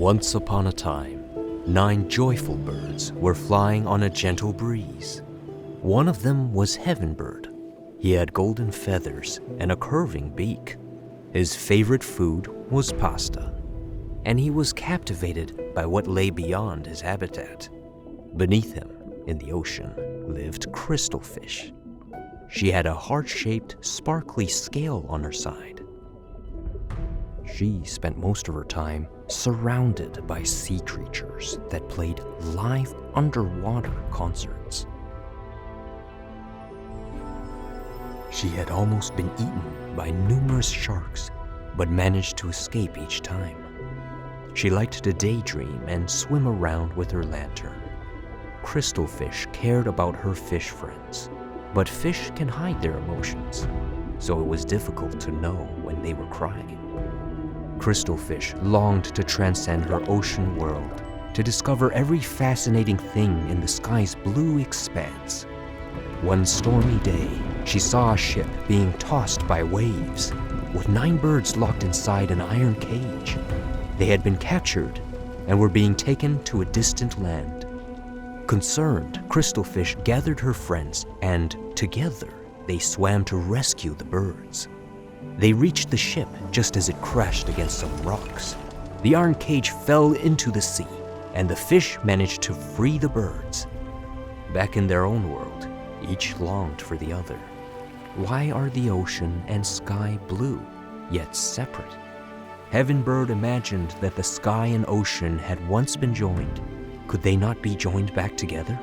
Once upon a time, 9 joyful birds were flying on a gentle breeze. One of them was Heavenbird. He had golden feathers and a curving beak. His favorite food was pasta, and he was captivated by what lay beyond his habitat. Beneath him, in the ocean, lived Crystalfish. She had a heart-shaped, sparkly scale on her side. She spent most of her time surrounded by sea creatures that played live underwater concerts. She had almost been eaten by numerous sharks, but managed to escape each time. She liked to daydream and swim around with her lantern. Crystalfish cared about her fish friends, but fish can hide their emotions, so it was difficult to know when they were crying. Crystalfish longed to transcend her ocean world, to discover every fascinating thing in the sky's blue expanse. One stormy day, she saw a ship being tossed by waves, with 9 birds locked inside an iron cage. They had been captured and were being taken to a distant land. Concerned, Crystalfish gathered her friends, and together they swam to rescue the birds. They reached the ship just as it crashed against some rocks. The iron cage fell into the sea, and the fish managed to free the birds. Back in their own world, each longed for the other. Why are the ocean and sky blue, yet separate? Heavenbird imagined that the sky and ocean had once been joined. Could they not be joined back together?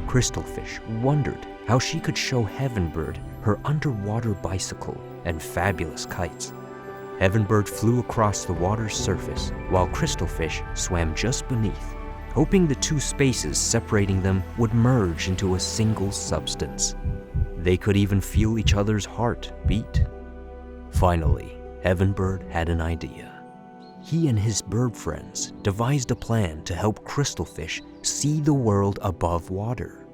Crystalfish wondered how she could show Heavenbird her underwater bicycle and fabulous kites. Heavenbird flew across the water's surface, while Crystalfish swam just beneath, hoping the 2 spaces separating them would merge into a single substance. They could even feel each other's heart beat. Finally, Heavenbird had an idea. He and his bird friends devised a plan to help Crystalfish see the world above water.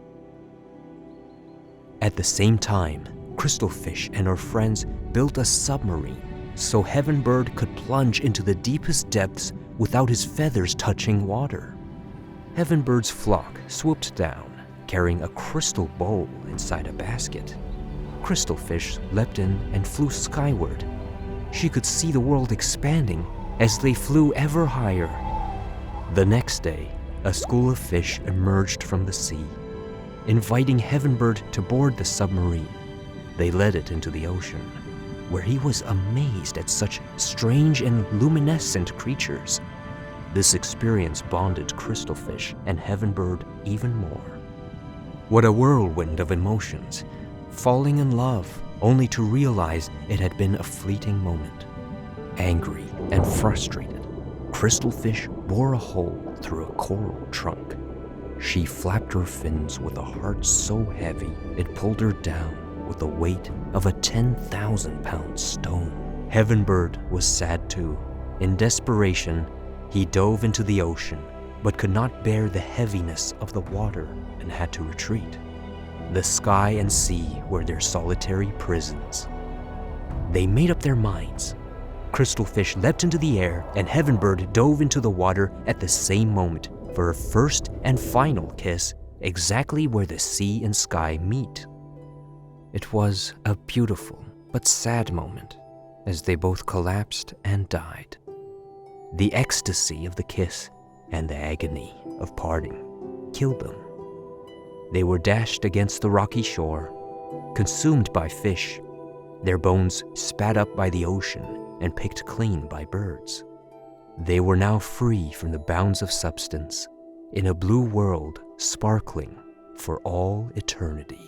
At the same time, Crystalfish and her friends built a submarine so Heavenbird could plunge into the deepest depths without his feathers touching water. Heavenbird's flock swooped down, carrying a crystal bowl inside a basket. Crystalfish leapt in and flew skyward. She could see the world expanding as they flew ever higher. The next day, a school of fish emerged from the sea, inviting Heavenbird to board the submarine. They led it into the ocean, where he was amazed at such strange and luminescent creatures. This experience bonded Crystalfish and Heavenbird even more. What a whirlwind of emotions, falling in love only to realize it had been a fleeting moment. Angry and frustrated, Crystalfish bore a hole through a coral trunk. She flapped her fins with a heart so heavy it pulled her down with the weight of a 10,000-pound stone. Heavenbird was sad too. In desperation, he dove into the ocean, but could not bear the heaviness of the water and had to retreat. The sky and sea were their solitary prisons. They made up their minds. Crystalfish leapt into the air, and Heavenbird dove into the water at the same moment for a first and final kiss, exactly where the sea and sky meet. It was a beautiful but sad moment, as they both collapsed and died. The ecstasy of the kiss and the agony of parting killed them. They were dashed against the rocky shore, consumed by fish, their bones spat up by the ocean and picked clean by birds. They were now free from the bounds of substance, in a blue world sparkling for all eternity.